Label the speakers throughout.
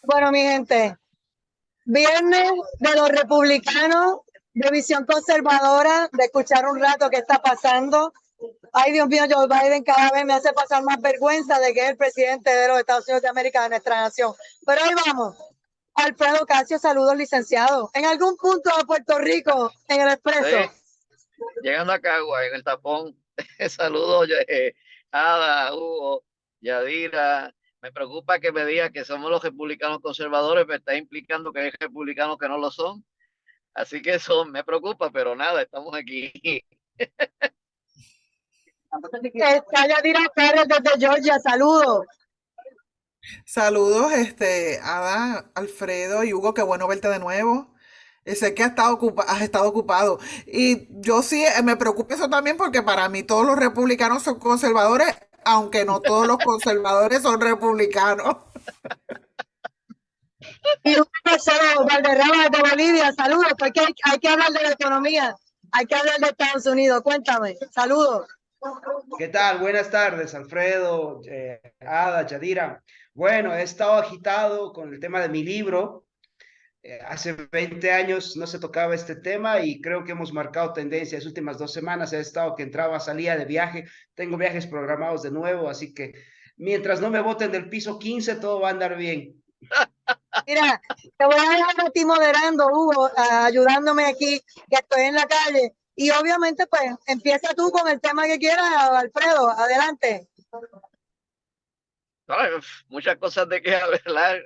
Speaker 1: Bueno, mi gente, viernes de los republicanos, de visión conservadora, de escuchar un rato qué está pasando. Ay, Dios mío, Joe Biden cada vez me hace pasar más vergüenza de que es el presidente de los Estados Unidos de América, de nuestra nación. Pero ahí vamos. Alfredo Casio, saludos, licenciado. En algún punto de Puerto Rico, en el expreso.
Speaker 2: Sí, llegando a Cagua, en el tapón. Saludos, Ada, Hugo, Yadira. Me preocupa que me diga que somos los republicanos conservadores, me está implicando que hay republicanos que no lo son. Así que eso me preocupa, pero nada, estamos aquí.
Speaker 1: Está Yadira Pérez desde Georgia, saludos.
Speaker 3: Saludos, Ada, Alfredo y Hugo, qué bueno verte de nuevo. Sé que has estado ocupado. Y yo sí me preocupa eso también porque para mí todos los republicanos son conservadores, aunque no todos los conservadores son republicanos.
Speaker 1: Y un tercero, Valderrama de Bolivia, saludos, porque hay que hablar de la economía, hay que hablar de Estados Unidos, cuéntame, saludos.
Speaker 4: ¿Qué tal? Buenas tardes, Alfredo, Ada, Yadira. Bueno, he estado agitado con el tema de mi libro. Hace 20 años no se tocaba este tema y creo que hemos marcado tendencia. Las últimas 2 semanas he estado que entraba, salía de viaje. Tengo viajes programados de nuevo, así que mientras no me boten del piso 15, todo va a andar bien.
Speaker 1: Mira, te voy a dejar a ti moderando, Hugo, ayudándome aquí, que estoy en la calle. Y obviamente, pues, empieza tú con el tema que quieras, Alfredo, adelante.
Speaker 2: Ay, muchas cosas de qué hablar.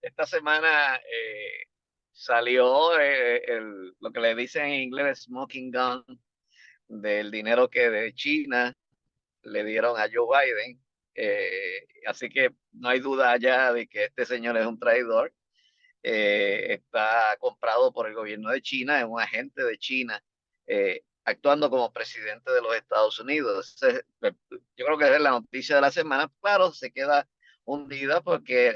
Speaker 2: Esta semana salió lo que le dicen en inglés smoking gun del dinero que de China le dieron a Joe Biden. Así que no hay duda ya de que este señor es un traidor. Está comprado por el gobierno de China, es un agente de China, actuando como presidente de los Estados Unidos. Yo creo que es la noticia de la semana. Claro, se queda hundida porque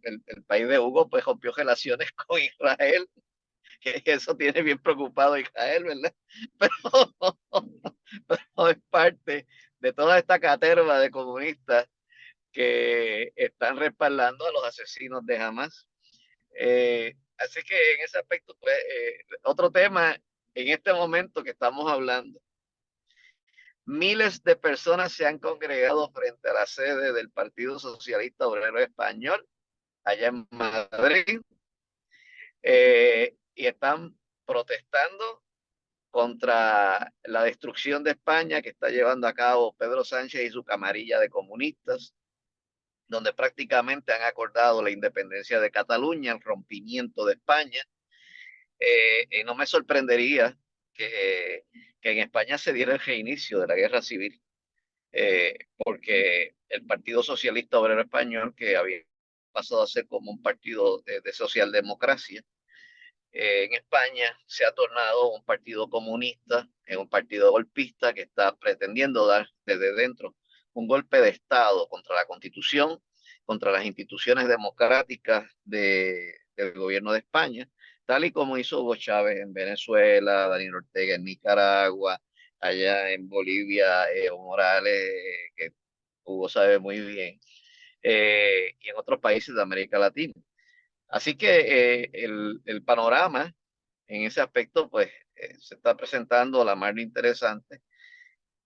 Speaker 2: el país de Hugo pues rompió relaciones con Israel, que eso tiene bien preocupado a Israel, ¿verdad? Pero, pero es parte de toda esta caterva de comunistas que están respaldando a los asesinos de Hamas. Así que en ese aspecto, pues, otro tema en este momento que estamos hablando, miles de personas se han congregado frente a la sede del Partido Socialista Obrero Español, allá en Madrid, y están protestando contra la destrucción de España que está llevando a cabo Pedro Sánchez y su camarilla de comunistas, donde prácticamente han acordado la independencia de Cataluña, el rompimiento de España. No me sorprendería que en España se diera el reinicio de la guerra civil, porque el Partido Socialista Obrero Español, que había pasado a ser como un partido de socialdemocracia, en España se ha tornado un partido comunista, en un partido golpista que está pretendiendo dar desde dentro un golpe de Estado contra la Constitución, contra las instituciones democráticas del gobierno de España, tal y como hizo Hugo Chávez en Venezuela, Daniel Ortega en Nicaragua, allá en Bolivia, Evo Morales, que Hugo sabe muy bien, y en otros países de América Latina. Así que el panorama en ese aspecto, pues, se está presentando a la mar interesante,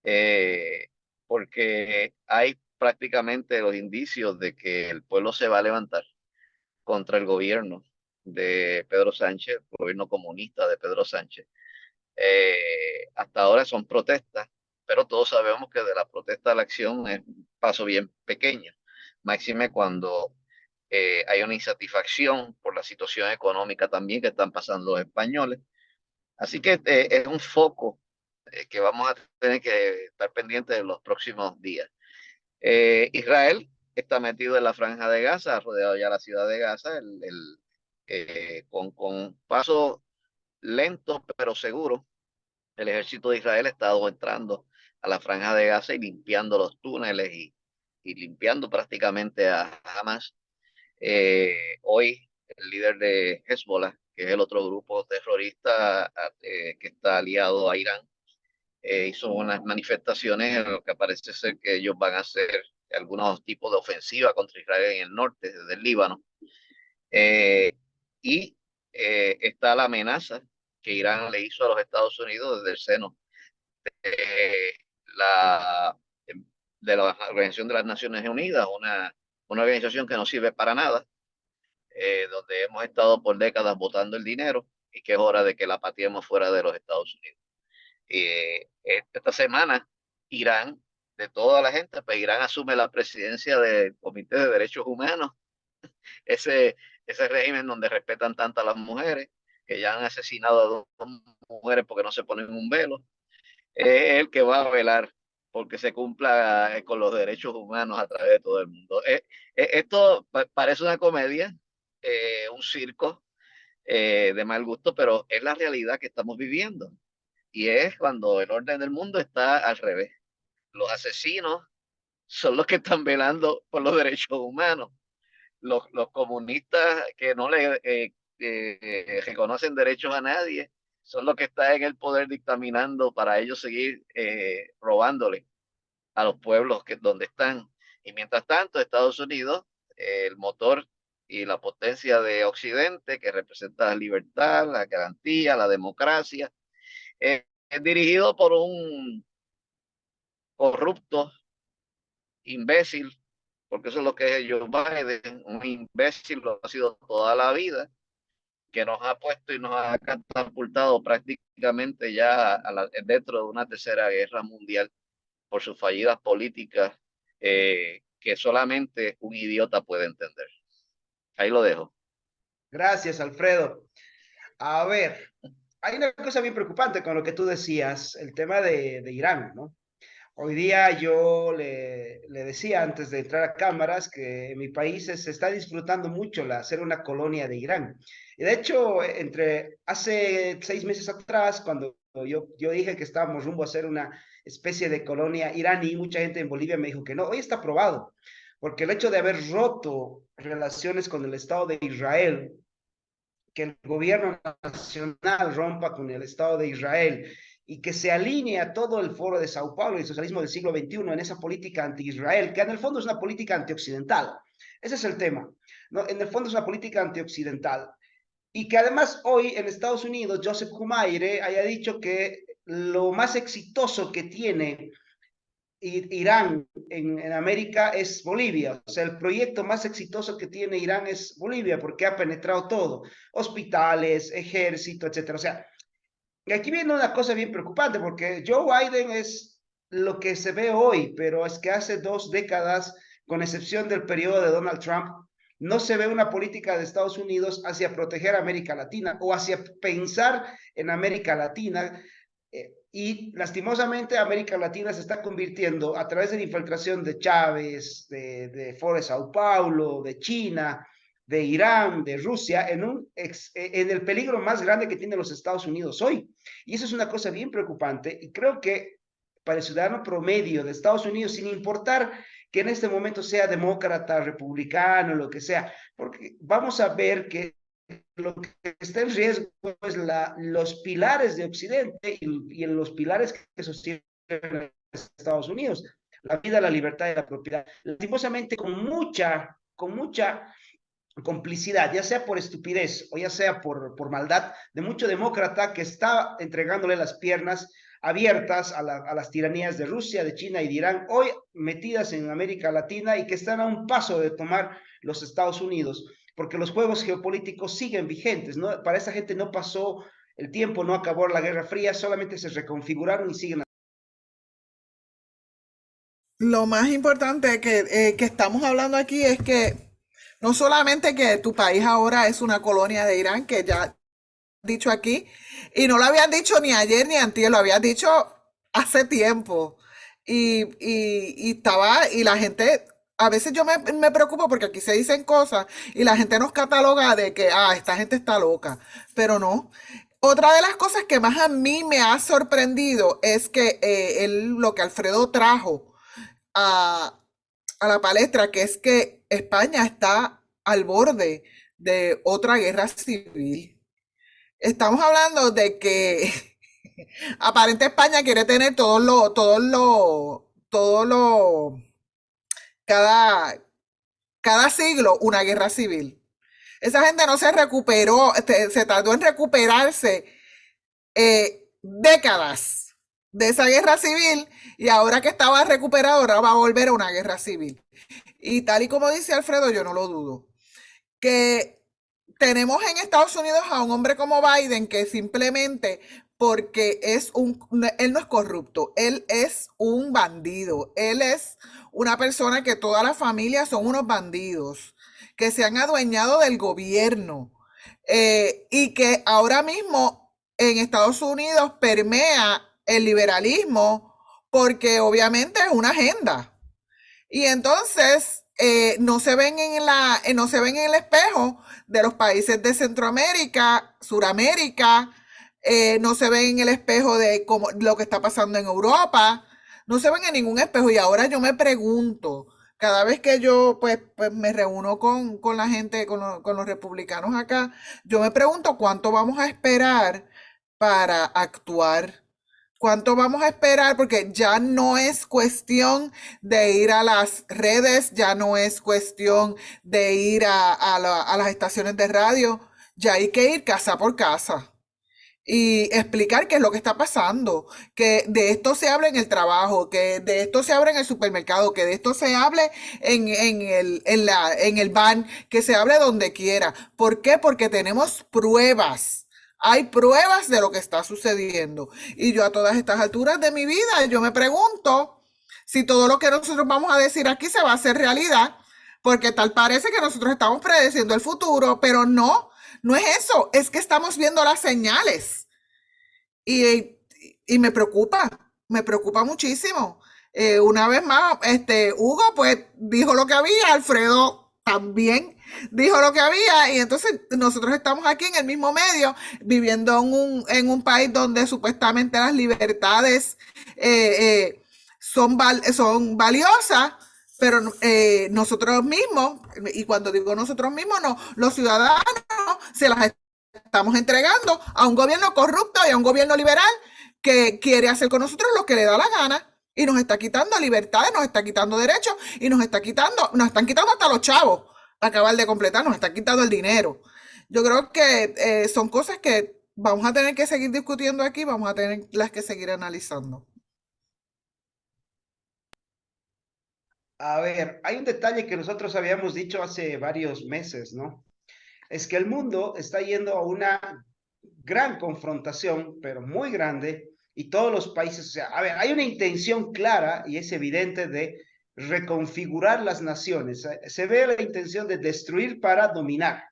Speaker 2: eh, porque hay prácticamente los indicios de que el pueblo se va a levantar contra el gobierno de Pedro Sánchez, el gobierno comunista de Pedro Sánchez. Hasta ahora son protestas, pero todos sabemos que de la protesta a la acción es un paso bien pequeño, máxime cuando hay una insatisfacción por la situación económica también que están pasando los españoles. Así que es un foco que vamos a tener que estar pendientes de los próximos días. Israel está metido en la franja de Gaza, ha rodeado ya la ciudad de Gaza, con paso lento pero seguro. El ejército de Israel ha estado entrando a la franja de Gaza y limpiando los túneles y limpiando prácticamente a Hamas. Hoy el líder de Hezbollah, que es el otro grupo terrorista que está aliado a Irán, hizo unas manifestaciones en lo que parece ser que ellos van a hacer algunos tipos de ofensiva contra Israel en el norte, desde el Líbano. Y está la amenaza que Irán le hizo a los Estados Unidos desde el seno la, de la Organización de las Naciones Unidas, una organización que no sirve para nada, donde hemos estado por décadas botando el dinero y que es hora de que la pateemos fuera de los Estados Unidos. Esta semana, Irán, de toda la gente, pues Irán asume la presidencia del Comité de Derechos Humanos, ese régimen donde respetan tanto a las mujeres, que ya han asesinado a dos mujeres porque no se ponen un velo, es el que va a velar porque se cumpla con los derechos humanos a través de todo el mundo. Esto parece una comedia, un circo de mal gusto, pero es la realidad que estamos viviendo. Y es cuando el orden del mundo está al revés. Los asesinos son los que están velando por los derechos humanos. Los comunistas que no le reconocen derechos a nadie son los que están en el poder dictaminando para ellos seguir robándole a los pueblos donde están. Y mientras tanto, Estados Unidos, el motor y la potencia de Occidente, que representa la libertad, la garantía, la democracia, es dirigido por un corrupto, imbécil, porque eso es lo que es Joe Biden, un imbécil, lo ha sido toda la vida, que nos ha puesto y nos ha catapultado prácticamente ya dentro de una tercera guerra mundial por sus fallidas políticas que solamente un idiota puede entender. Ahí lo dejo.
Speaker 4: Gracias, Alfredo. A ver, hay una cosa bien preocupante con lo que tú decías, el tema de Irán, ¿no? Hoy día yo le decía antes de entrar a cámaras que en mi país se está disfrutando mucho ser una colonia de Irán. Y de hecho, hace 6 meses atrás, cuando yo dije que estábamos rumbo a ser una especie de colonia iraní, mucha gente en Bolivia me dijo que no. Hoy está probado, porque el hecho de haber roto relaciones con el Estado de Israel, que el gobierno nacional rompa con el Estado de Israel y que se alinee a todo el foro de Sao Paulo y el socialismo del siglo XXI en esa política anti-Israel, que en el fondo es una política antioccidental. Ese es el tema, ¿no? En el fondo es una política antioccidental. Y que además hoy en Estados Unidos, Joseph Humaire haya dicho que lo más exitoso que tiene Irán en América es Bolivia. O sea, el proyecto más exitoso que tiene Irán es Bolivia porque ha penetrado todo, hospitales, ejército, etcétera. O sea, aquí viene una cosa bien preocupante porque Joe Biden es lo que se ve hoy, pero es que hace 2 décadas, con excepción del periodo de Donald Trump, no se ve una política de Estados Unidos hacia proteger a América Latina o hacia pensar en América Latina. Y lastimosamente América Latina se está convirtiendo a través de la infiltración de Chávez, de Foro de Sao Paulo, de China, de Irán, de Rusia, en el peligro más grande que tienen los Estados Unidos hoy. Y eso es una cosa bien preocupante y creo que para el ciudadano promedio de Estados Unidos, sin importar que en este momento sea demócrata, republicano, lo que sea, porque vamos a ver que lo que está en riesgo es los pilares de Occidente y los pilares que sostienen Estados Unidos, la vida, la libertad y la propiedad. Lastimosamente, con mucha complicidad, ya sea por estupidez o ya sea por maldad, de mucho demócrata que está entregándole las piernas abiertas a las tiranías de Rusia, de China y de Irán, hoy metidas en América Latina y que están a un paso de tomar los Estados Unidos, porque los juegos geopolíticos siguen vigentes, ¿no? Para esa gente no pasó el tiempo, no acabó la Guerra Fría, solamente se reconfiguraron y siguen.
Speaker 3: Lo más importante que estamos hablando aquí es que no solamente que tu país ahora es una colonia de Irán, que ya dicho aquí, y no lo habían dicho ni ayer ni antier, lo habían dicho hace tiempo. Y la gente, a veces yo me preocupo porque aquí se dicen cosas y la gente nos cataloga de que, esta gente está loca, pero no. Otra de las cosas que más a mí me ha sorprendido es que lo que Alfredo trajo a, a la palestra, que es que España está al borde de otra guerra civil. Estamos hablando de que aparente España quiere tener todo lo cada, cada siglo una guerra civil. Esa gente no se recuperó, se tardó en recuperarse décadas de esa guerra civil y ahora que estaba recuperado, ahora va a volver a una guerra civil. Y tal y como dice Alfredo, yo no lo dudo, que tenemos en Estados Unidos a un hombre como Biden que simplemente porque él no es corrupto, él es un bandido, él es una persona que toda la familia son unos bandidos, que se han adueñado del gobierno y que ahora mismo en Estados Unidos permea el liberalismo porque obviamente es una agenda. Y entonces no se ven no se ven en el espejo de los países de Centroamérica, Suramérica, no se ven en el espejo de lo que está pasando en Europa, no se ven en ningún espejo. Y ahora yo me pregunto, cada vez que yo pues me reúno con la gente, con los republicanos acá, yo me pregunto cuánto vamos a esperar para actuar. ¿Cuánto vamos a esperar? Porque ya no es cuestión de ir a las redes, ya no es cuestión de ir a las estaciones de radio, ya hay que ir casa por casa y explicar qué es lo que está pasando, que de esto se habla en el trabajo, que de esto se habla en el supermercado, que de esto se hable en el van, que se hable donde quiera. ¿Por qué? Porque tenemos pruebas. Hay pruebas de lo que está sucediendo. Y yo a todas estas alturas de mi vida, yo me pregunto si todo lo que nosotros vamos a decir aquí se va a hacer realidad, porque tal parece que nosotros estamos predeciendo el futuro, pero no, no es eso, es que estamos viendo las señales y, y me preocupa muchísimo. Una vez más, Hugo pues dijo lo que había, Alfredo también dijo lo que había y entonces nosotros estamos aquí en el mismo medio, viviendo en un país donde supuestamente las libertades son valiosas, pero nosotros mismos, y cuando digo nosotros mismos, no, los ciudadanos se las estamos entregando a un gobierno corrupto y a un gobierno liberal que quiere hacer con nosotros lo que le da la gana y nos está quitando libertades, nos está quitando derechos y nos están quitando hasta los chavos para acabar de completar, nos están quitando el dinero. Yo creo que son cosas que vamos a tener que seguir discutiendo aquí, vamos a tener las que seguir analizando.
Speaker 4: A ver, hay un detalle que nosotros habíamos dicho hace varios meses, ¿no? Es que el mundo está yendo a una gran confrontación, pero muy grande, y todos los países, o sea, a ver, hay una intención clara y es evidente de reconfigurar las naciones. Se ve la intención de destruir para dominar,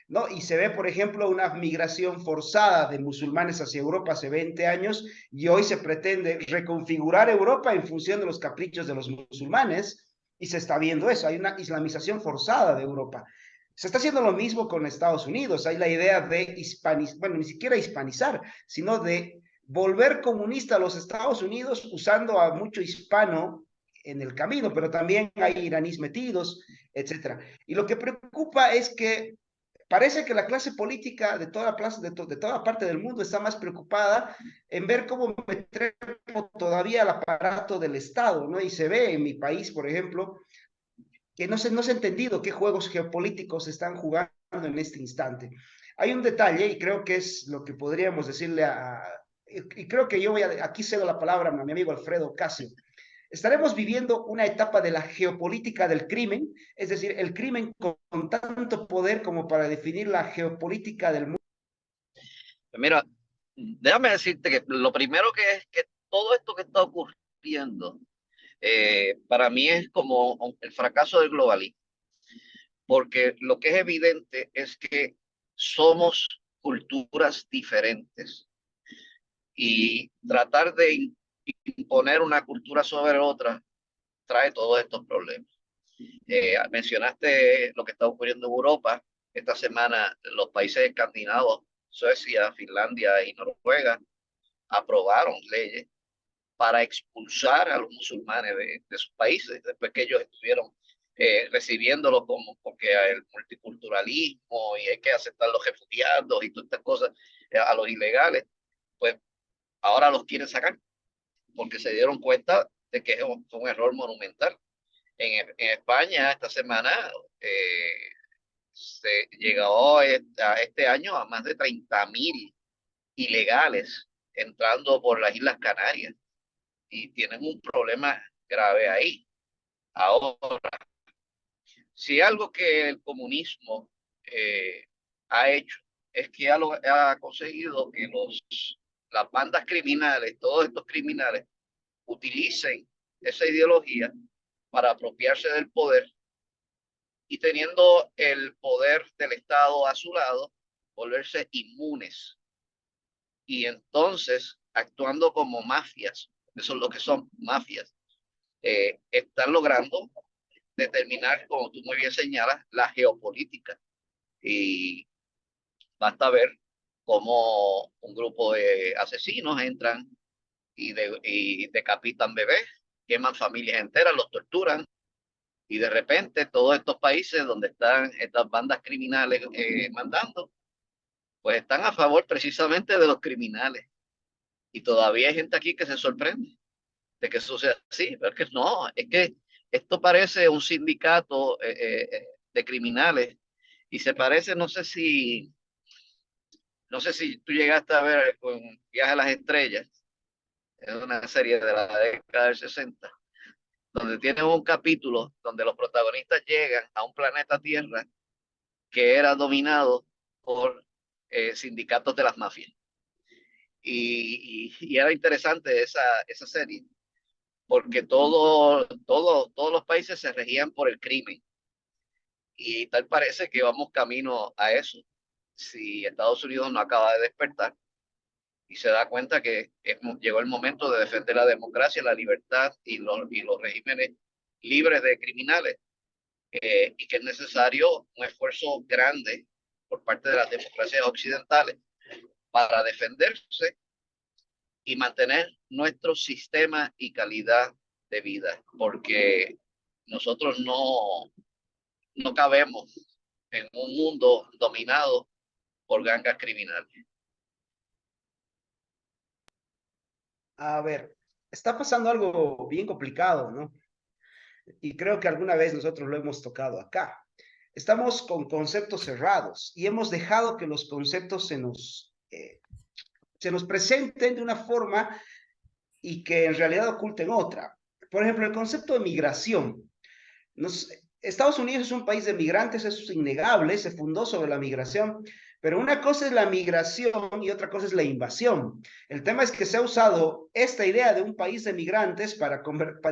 Speaker 4: ¿no? Y se ve, por ejemplo, una migración forzada de musulmanes hacia Europa hace 20 años y hoy se pretende reconfigurar Europa en función de los caprichos de los musulmanes y se está viendo eso, hay una islamización forzada de Europa. Se está haciendo lo mismo con Estados Unidos, hay la idea de hispanizar, bueno, ni siquiera hispanizar, sino de volver comunista a los Estados Unidos usando a mucho hispano en el camino, pero también hay iraníes metidos, etcétera. Y lo que preocupa es que parece que la clase política de toda, de toda parte del mundo está más preocupada en ver cómo meter todavía al aparato del Estado, ¿no? Y se ve en mi país, por ejemplo, que no se ha entendido qué juegos geopolíticos están jugando en este instante. Hay un detalle, y creo que es lo que podríamos decirle y creo que yo aquí cedo la palabra a mi amigo Alfredo Casio. Estaremos viviendo una etapa de la geopolítica del crimen, es decir, el crimen con tanto poder como para definir la geopolítica del mundo.
Speaker 2: Mira, déjame decirte que lo primero que es que todo esto que está ocurriendo para mí es como el fracaso del globalismo, porque lo que es evidente es que somos culturas diferentes y tratar de imponer una cultura sobre otra trae todos estos problemas. Mencionaste lo que está ocurriendo en Europa. Esta semana los países escandinavos, Suecia, Finlandia y Noruega, aprobaron leyes para expulsar a los musulmanes de sus países, después que ellos estuvieron recibiéndolos como porque el multiculturalismo y hay que aceptar los refugiados y todas estas cosas a los ilegales, pues ahora los quieren sacar porque se dieron cuenta de que es un error monumental. En España esta semana se llegó este año a más de 30.000 ilegales entrando por las Islas Canarias y tienen un problema grave ahí. Ahora, si algo que el comunismo ha hecho es que ha conseguido que las bandas criminales, todos estos criminales, utilicen esa ideología para apropiarse del poder y teniendo el poder del Estado a su lado, volverse inmunes. Y entonces, actuando como mafias, eso es lo que son mafias, están logrando determinar, como tú muy bien señalas, la geopolítica. Y basta ver cómo un grupo de asesinos entran y decapitan bebés, queman familias enteras, los torturan. Y de repente todos estos países donde están estas bandas criminales mandando, pues están a favor precisamente de los criminales. Y todavía hay gente aquí que se sorprende de que eso sea así, pero es que no, es que esto parece un sindicato de criminales y se parece, no sé si tú llegaste a ver con Viaje a las Estrellas, es una serie de la década del 60, donde tienen un capítulo donde los protagonistas llegan a un planeta Tierra que era dominado por sindicatos de las mafias. Y era interesante esa serie, porque todos los países se regían por el crimen. Y tal parece que vamos camino a eso. Si Estados Unidos no acaba de despertar y se da cuenta que llegó el momento de defender la democracia, la libertad y los regímenes libres de criminales, y que es necesario un esfuerzo grande por parte de las democracias occidentales para defenderse y mantener nuestro sistema y calidad de vida, porque nosotros no cabemos en un mundo dominado por gangas criminales.
Speaker 4: A ver, está pasando algo bien complicado, ¿no? Y creo que alguna vez nosotros lo hemos tocado acá. Estamos con conceptos cerrados y hemos dejado que los conceptos se nos presenten de una forma y que en realidad oculten otra. Por ejemplo, el concepto de migración. Estados Unidos es un país de migrantes, eso es innegable, se fundó sobre la migración, pero una cosa es la migración y otra cosa es la invasión. El tema es que se ha usado esta idea de un país de migrantes para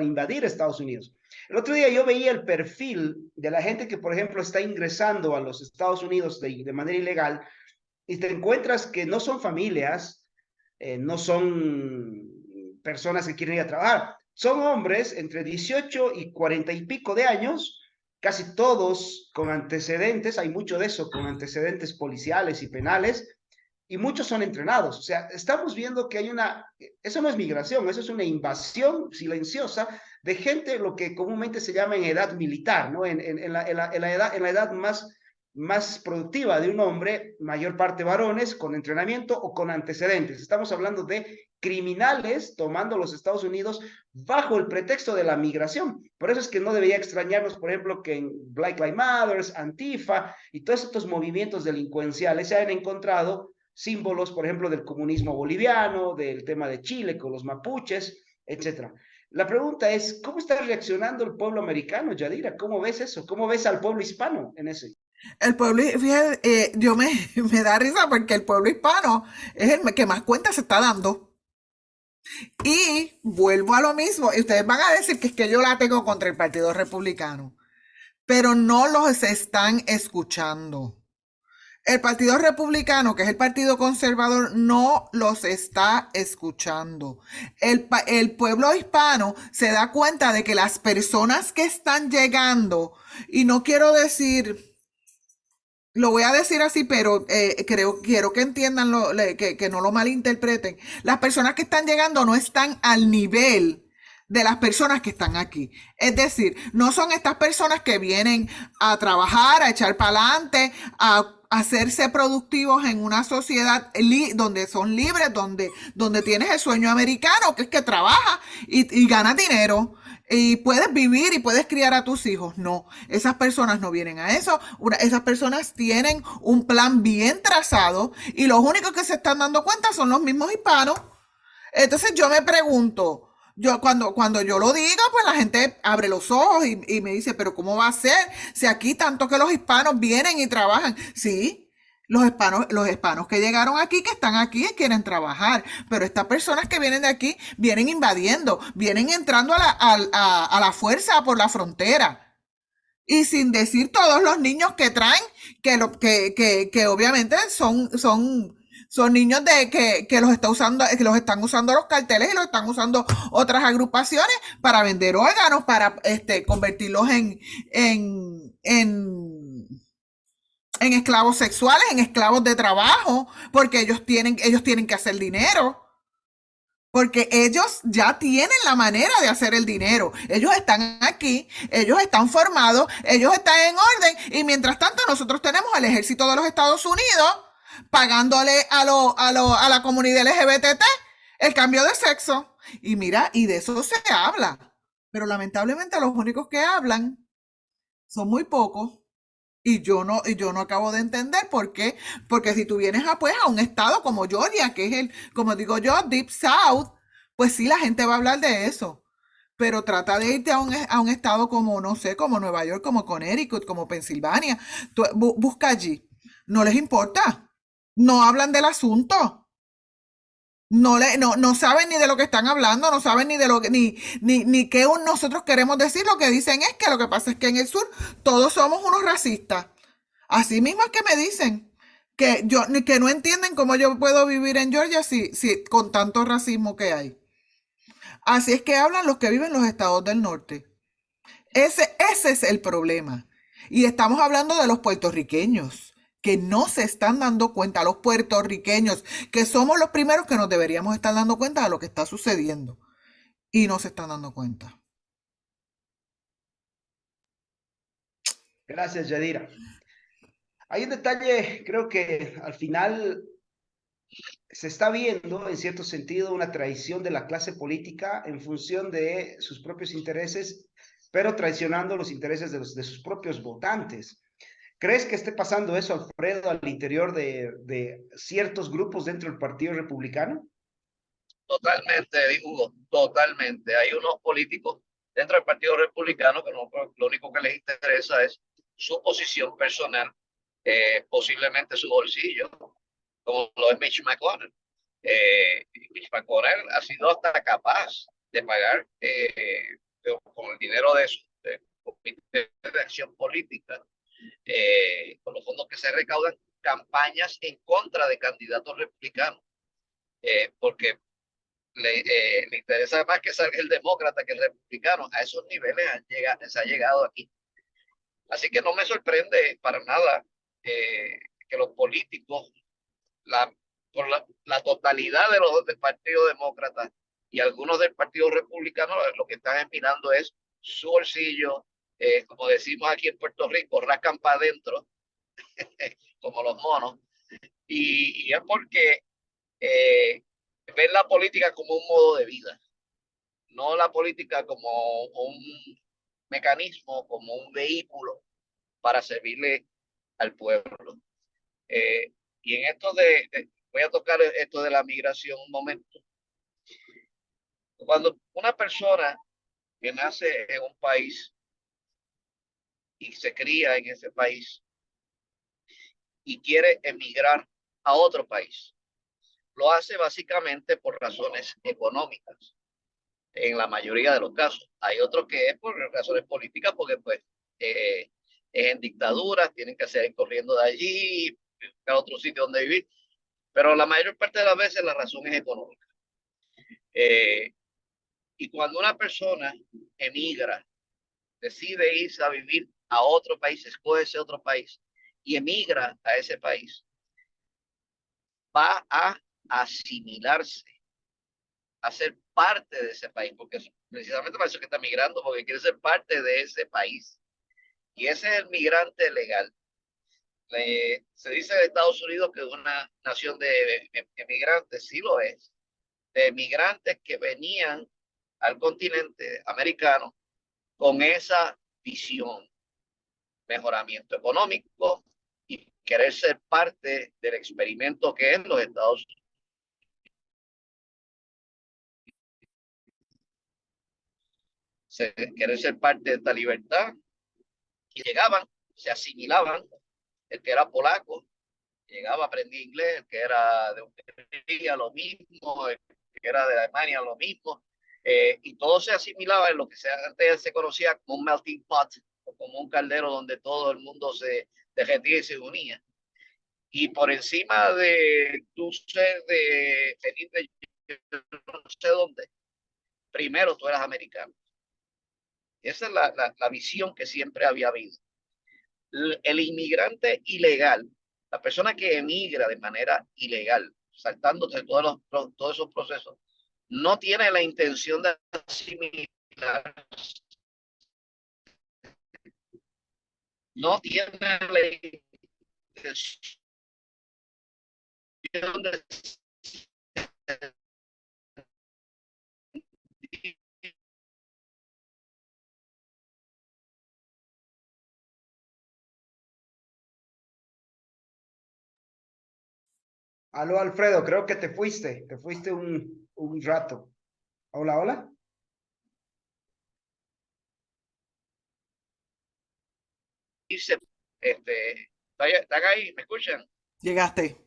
Speaker 4: invadir Estados Unidos. El otro día yo veía el perfil de la gente que, por ejemplo, está ingresando a los Estados Unidos de manera ilegal y te encuentras que no son familias, no son personas que quieren ir a trabajar, son hombres entre 18 y 40 y pico de años, casi todos con antecedentes, hay mucho de eso, con antecedentes policiales y penales, y muchos son entrenados. O sea, estamos viendo que eso no es migración, eso es una invasión silenciosa de gente, lo que comúnmente se llama en edad militar, ¿no? En la edad más productiva de un hombre, mayor parte varones, con entrenamiento o con antecedentes. Estamos hablando de criminales tomando los Estados Unidos bajo el pretexto de la migración. Por eso es que no debería extrañarnos, por ejemplo, que en Black Lives Matter, Antifa y todos estos movimientos delincuenciales se hayan encontrado símbolos, por ejemplo, del comunismo boliviano, del tema de Chile con los mapuches, etc. La pregunta es, ¿cómo está reaccionando el pueblo americano, Yadira? ¿Cómo ves eso? ¿Cómo ves al pueblo hispano en ese?
Speaker 3: El pueblo, fíjate, me da risa porque el pueblo hispano es el que más cuenta se está dando. Y vuelvo a lo mismo, y ustedes van a decir que es que yo la tengo contra el Partido Republicano, pero no los están escuchando. El Partido Republicano, que es el Partido Conservador, no los está escuchando. El pueblo hispano se da cuenta de que las personas que están llegando, y no quiero decir, lo voy a decir así, pero quiero que entiendan, que no lo malinterpreten. Las personas que están llegando no están al nivel de las personas que están aquí. Es decir, no son estas personas que vienen a trabajar, a echar para adelante, a hacerse productivos en una sociedad donde son libres, donde tienes el sueño americano, que es que trabaja y gana dinero. y puedes vivir y puedes criar a tus hijos. No, esas personas no vienen a eso. Esas personas tienen un plan bien trazado y los únicos que se están dando cuenta son los mismos hispanos. Entonces yo me pregunto, cuando yo lo digo, pues la gente abre los ojos y me dice, pero ¿cómo va a ser? Si aquí tanto que los hispanos vienen y trabajan. Sí, los hispanos que llegaron aquí, que están aquí, quieren trabajar, pero estas personas que vienen de aquí vienen invadiendo, vienen entrando a la fuerza por la frontera. Y sin decir todos los niños que traen, que obviamente son niños que los está usando, que los están usando los carteles y los están usando otras agrupaciones para vender órganos, para convertirlos en esclavos sexuales, en esclavos de trabajo, porque ellos tienen que hacer dinero. Porque ellos ya tienen la manera de hacer el dinero. Ellos están aquí, ellos están formados, ellos están en orden. Y mientras tanto, nosotros tenemos el ejército de los Estados Unidos pagándole a la comunidad LGBT el cambio de sexo. Y mira, y de eso se habla. Pero lamentablemente los únicos que hablan son muy pocos. Y yo no acabo de entender por qué. Porque si tú vienes a un estado como Georgia, que es como digo yo, Deep South, pues sí, la gente va a hablar de eso. Pero trata de irte a un estado como, no sé, como Nueva York, como Connecticut, como Pensilvania. Busca allí. No les importa. No hablan del asunto. No saben ni de lo que están hablando, no saben ni de lo que, ni qué nosotros queremos decir. Lo que dicen es que lo que pasa es que en el sur todos somos unos racistas. Así mismo es que me dicen que no entienden cómo yo puedo vivir en Georgia si con tanto racismo que hay. Así es que hablan los que viven en los estados del norte. Ese es el problema. Y estamos hablando de los puertorriqueños, que no se están dando cuenta, los puertorriqueños, que somos los primeros que nos deberíamos estar dando cuenta de lo que está sucediendo. Y no se están dando cuenta.
Speaker 4: Gracias, Yadira. Hay un detalle, creo que al final se está viendo, en cierto sentido, una traición de la clase política en función de sus propios intereses, pero traicionando los intereses de sus propios votantes. ¿Crees que esté pasando eso, Alfredo, al interior de ciertos grupos dentro del Partido Republicano?
Speaker 2: Totalmente, Hugo, totalmente. Hay unos políticos dentro del Partido Republicano que lo único que les interesa es su posición personal, posiblemente su bolsillo, como lo es Mitch McConnell. Mitch McConnell ha sido hasta capaz de pagar con el dinero de su comité de acción política, con los fondos que se recaudan, campañas en contra de candidatos republicanos, porque le interesa más que salga el demócrata que el republicano. A esos niveles se ha llegado aquí. Así que no me sorprende para nada que los políticos, por la totalidad de los del Partido Demócrata y algunos del Partido Republicano, lo que están mirando es su bolsillo, como decimos aquí en Puerto Rico, rascan para adentro, como los monos. Y es porque ven la política como un modo de vida, no la política como un mecanismo, como un vehículo para servirle al pueblo. Y en esto voy a tocar esto de la migración un momento. Cuando una persona que nace en un país y se cría en ese país y quiere emigrar a otro país, lo hace básicamente por razones económicas, en la mayoría de los casos. Hay otros que es por razones políticas, porque pues es en dictaduras, tienen que salir corriendo de allí, buscar otro sitio donde vivir, pero la mayor parte de las veces la razón es económica. Y cuando una persona emigra, decide irse a vivir a otro país, escoge ese otro país y emigra a ese país, va a asimilarse, a ser parte de ese país, porque precisamente para eso que está migrando, porque quiere ser parte de ese país. Y ese es el migrante legal. Se dice de Estados Unidos que es una nación de emigrantes, sí lo es, de migrantes que venían al continente americano con esa visión, mejoramiento económico y querer ser parte del experimento que es los Estados Unidos. Querer ser parte de esta libertad, y llegaban, se asimilaban. El que era polaco llegaba, aprendía inglés, el que era de Hungría lo mismo, el que era de Alemania lo mismo, y todo se asimilaba en lo que antes se conocía como un melting pot, o como un caldero donde todo el mundo se derretía y se unía. Y por encima de tú ser de venir de no sé dónde, primero tú eras americano. Esa es la visión que siempre había habido. El inmigrante ilegal, la persona que emigra de manera ilegal, saltándose todos esos procesos, no tiene la intención de asimilar, no tiene la intención de
Speaker 4: Aló, Alfredo, creo que te fuiste un rato. Hola, hola.
Speaker 2: irse. ¿Están ahí? ¿Me escuchan?
Speaker 3: Llegaste.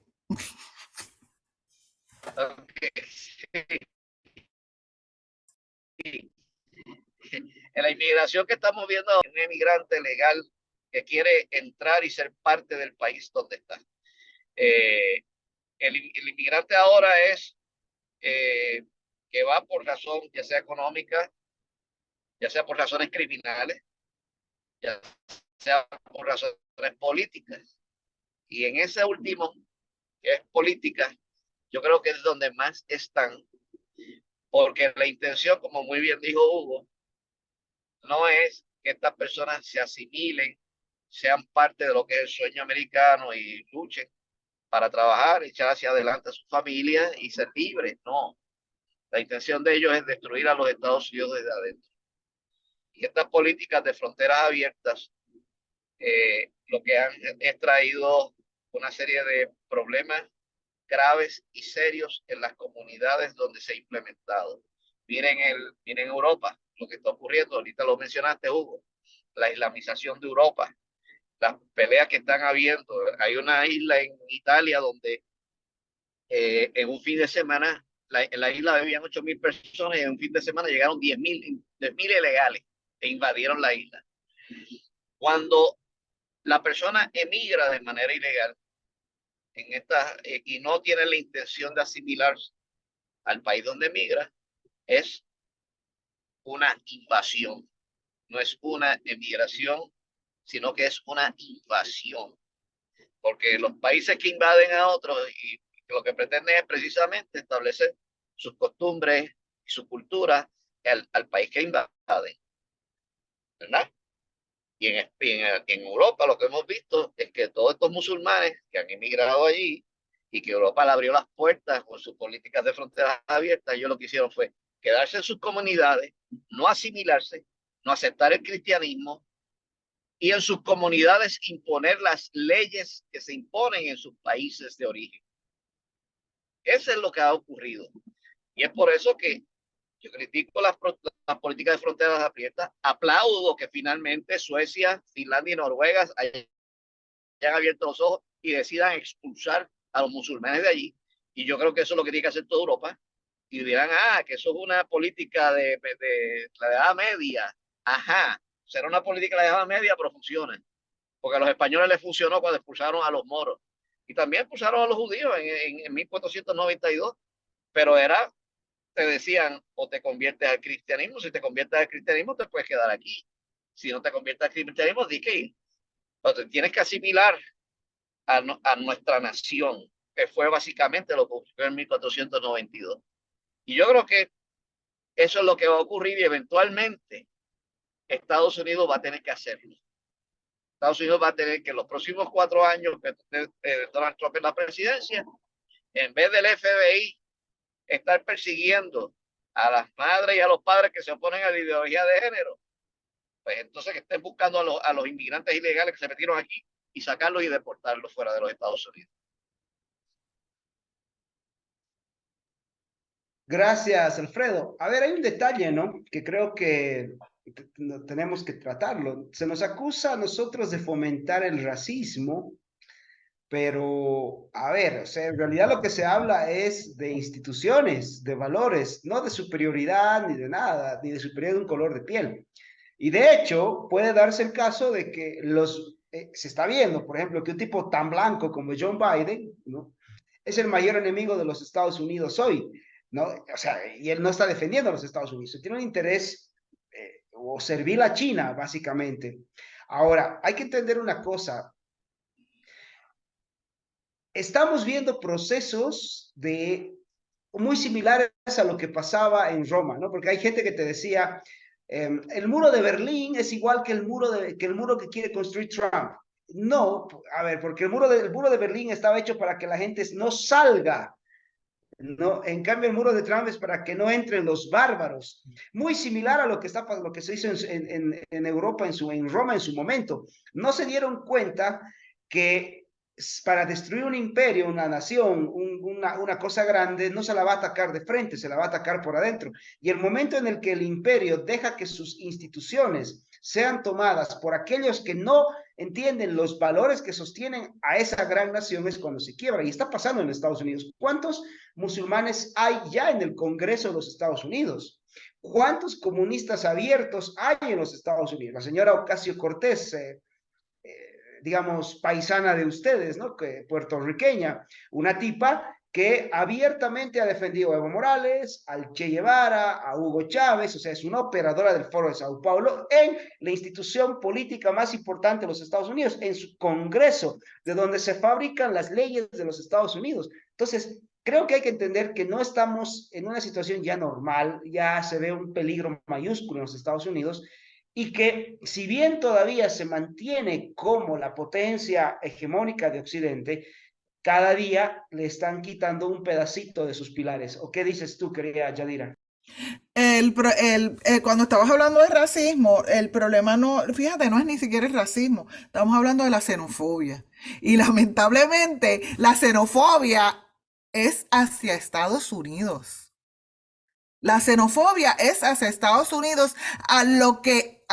Speaker 2: Okay. En la inmigración que estamos viendo, un inmigrante legal que quiere entrar y ser parte del país donde está. El inmigrante ahora es que va por razón, ya sea económica, ya sea por razones criminales, ya sea por razones políticas. Y en ese último, que es política, yo creo que es donde más están, porque la intención, como muy bien dijo Hugo, no es que estas personas se asimilen, sean parte de lo que es el sueño americano y luchen para trabajar, echar hacia adelante a su familia y ser libres. No, la intención de ellos es destruir a los Estados Unidos desde adentro. Y estas políticas de fronteras abiertas lo que han traído una serie de problemas graves y serios en las comunidades donde se ha implementado. Miren Europa, lo que está ocurriendo, ahorita lo mencionaste, Hugo, la islamización de Europa, las peleas que están habiendo. Hay una isla en Italia donde en un fin de semana, en la isla vivían 8.000 personas y en un fin de semana llegaron 10.000 ilegales e invadieron la isla. Cuando la persona emigra de manera ilegal y no tiene la intención de asimilarse al país donde emigra, es una invasión. No es una emigración, sino que es una invasión. Porque los países que invaden a otros y lo que pretenden es precisamente establecer sus costumbres y su cultura al país que invaden, ¿verdad? Y en Europa lo que hemos visto es que todos estos musulmanes que han emigrado allí y que Europa le abrió las puertas con sus políticas de fronteras abiertas, ellos lo que hicieron fue quedarse en sus comunidades, no asimilarse, no aceptar el cristianismo y en sus comunidades imponer las leyes que se imponen en sus países de origen. Eso es lo que ha ocurrido. Y es por eso que yo critico las políticas de fronteras abiertas, aplaudo que finalmente Suecia, Finlandia y Noruega hayan abierto los ojos y decidan expulsar a los musulmanes de allí. Y yo creo que eso es lo que tiene que hacer toda Europa. Y dirán, que eso es una política de la Edad Media. Ajá, será una política de la Edad Media, pero funciona. Porque a los españoles les funcionó cuando expulsaron a los moros. Y también expulsaron a los judíos en 1492. Pero te decían, o te conviertes al cristianismo. Si te conviertes al cristianismo, te puedes quedar aquí. Si no te conviertes al cristianismo, di que ir. Entonces, tienes que asimilar a nuestra nación, que fue básicamente lo que ocurrió en 1492. Y yo creo que eso es lo que va a ocurrir y eventualmente Estados Unidos va a tener que hacerlo. Estados Unidos va a tener que en los próximos 4 años que Donald Trump en la presidencia, en vez del FBI estar persiguiendo a las madres y a los padres que se oponen a la ideología de género, pues entonces que estén buscando a los inmigrantes ilegales que se metieron aquí y sacarlos y deportarlos fuera de los Estados Unidos.
Speaker 4: Gracias, Alfredo. A ver, hay un detalle, ¿no? Que creo que tenemos que tratarlo. Se nos acusa a nosotros de fomentar el racismo, pero, a ver, o sea, en realidad lo que se habla es de instituciones, de valores, no de superioridad ni de nada, ni de superioridad de un color de piel. Y de hecho, puede darse el caso de que se está viendo, por ejemplo, que un tipo tan blanco como John Biden, ¿no? Es el mayor enemigo de los Estados Unidos hoy, ¿no? O sea, y él no está defendiendo a los Estados Unidos, tiene un interés o servir a China, básicamente. Ahora, hay que entender una cosa. Estamos viendo procesos muy similares a lo que pasaba en Roma, ¿no? Porque hay gente que te decía, el muro de Berlín es igual que el muro que quiere construir Trump. No, a ver, porque el muro de Berlín estaba hecho para que la gente no salga, ¿no? En cambio, el muro de Trump es para que no entren los bárbaros. Muy similar a lo que se hizo en Europa, en Roma en su momento. No se dieron cuenta que para destruir un imperio, una nación, una cosa grande, no se la va a atacar de frente, se la va a atacar por adentro. Y el momento en el que el imperio deja que sus instituciones sean tomadas por aquellos que no entienden los valores que sostienen a esa gran nación es cuando se quiebra. Y está pasando en Estados Unidos. ¿Cuántos musulmanes hay ya en el Congreso de los Estados Unidos? ¿Cuántos comunistas abiertos hay en los Estados Unidos? La señora Ocasio-Cortez, digamos, paisana de ustedes, ¿no? Que puertorriqueña, una tipa que abiertamente ha defendido a Evo Morales, al Che Guevara, a Hugo Chávez, o sea, es una operadora del Foro de Sao Paulo en la institución política más importante de los Estados Unidos, en su Congreso, de donde se fabrican las leyes de los Estados Unidos. Entonces, creo que hay que entender que no estamos en una situación ya normal, ya se ve un peligro mayúsculo en los Estados Unidos, y que si bien todavía se mantiene como la potencia hegemónica de Occidente, cada día le están quitando un pedacito de sus pilares. ¿O qué dices tú, querida Yadira?
Speaker 3: Cuando estabas hablando de racismo, el problema no, fíjate, no es ni siquiera el racismo, estamos hablando de la xenofobia. Y lamentablemente la xenofobia es hacia Estados Unidos. La xenofobia es hacia Estados Unidos a lo que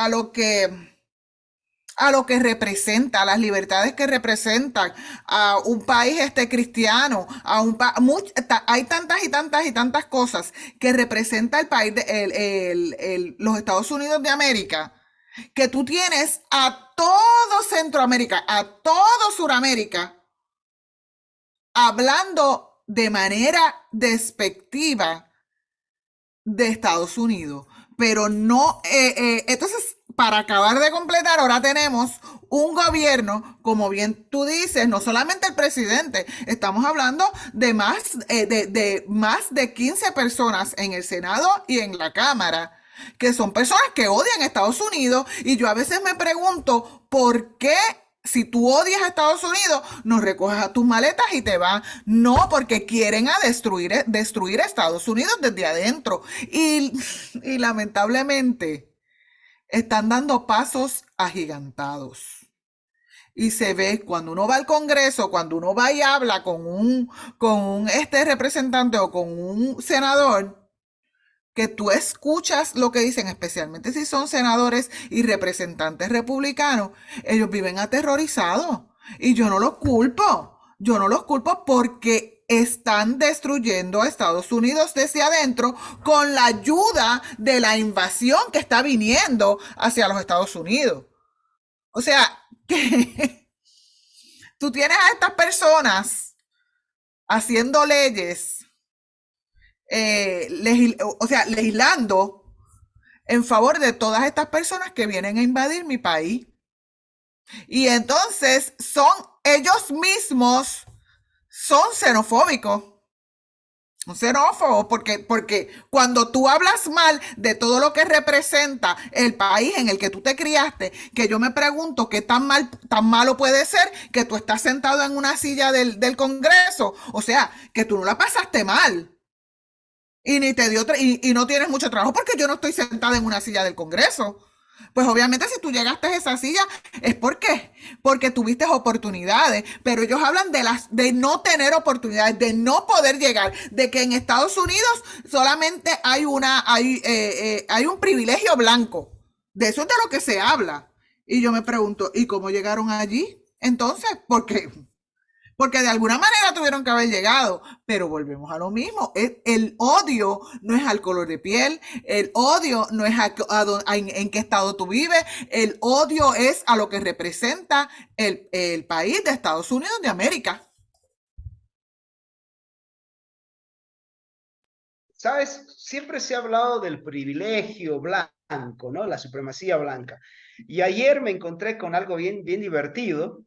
Speaker 3: representa, a las libertades que representan, a un país cristiano, hay tantas y tantas y tantas cosas que representa el país, los Estados Unidos de América, que tú tienes a todo Centroamérica, a todo Suramérica, hablando de manera despectiva de Estados Unidos, pero no, entonces, para acabar de completar, ahora tenemos un gobierno, como bien tú dices, no solamente el presidente, estamos hablando de más de 15 personas en el Senado y en la Cámara, que son personas que odian a Estados Unidos, y yo a veces me pregunto, ¿por qué? Si tú odias a Estados Unidos, no recoges a tus maletas y te vas. No, porque quieren destruir a Estados Unidos desde adentro. Y lamentablemente están dando pasos agigantados. Y se ve cuando uno va al Congreso, cuando uno va y habla con un representante o con un senador, que tú escuchas lo que dicen, especialmente si son senadores y representantes republicanos, ellos viven aterrorizados. Y yo no los culpo porque están destruyendo a Estados Unidos desde adentro con la ayuda de la invasión que está viniendo hacia los Estados Unidos. O sea, que tú tienes a estas personas haciendo leyes, legislando en favor de todas estas personas que vienen a invadir mi país. Y entonces ellos mismos son xenofóbicos. Un xenófobo, porque cuando tú hablas mal de todo lo que representa el país en el que tú te criaste, que yo me pregunto qué tan malo puede ser que tú estás sentado en una silla del Congreso, o sea, que tú no la pasaste mal y ni te dio y no tienes mucho trabajo, porque yo no estoy sentada en una silla del Congreso. Pues obviamente si tú llegaste a esa silla es porque tuviste oportunidades, pero ellos hablan de no tener oportunidades, de no poder llegar, de que en Estados Unidos solamente hay un privilegio blanco. De eso es de lo que se habla. Y yo me pregunto, ¿y cómo llegaron allí? Entonces, porque de alguna manera tuvieron que haber llegado, pero volvemos a lo mismo. El odio no es al color de piel, el odio no es en qué estado tú vives, el odio es a lo que representa el país de Estados Unidos de América.
Speaker 4: ¿Sabes? Siempre se ha hablado del privilegio blanco, ¿no? La supremacía blanca. Y ayer me encontré con algo bien, bien divertido.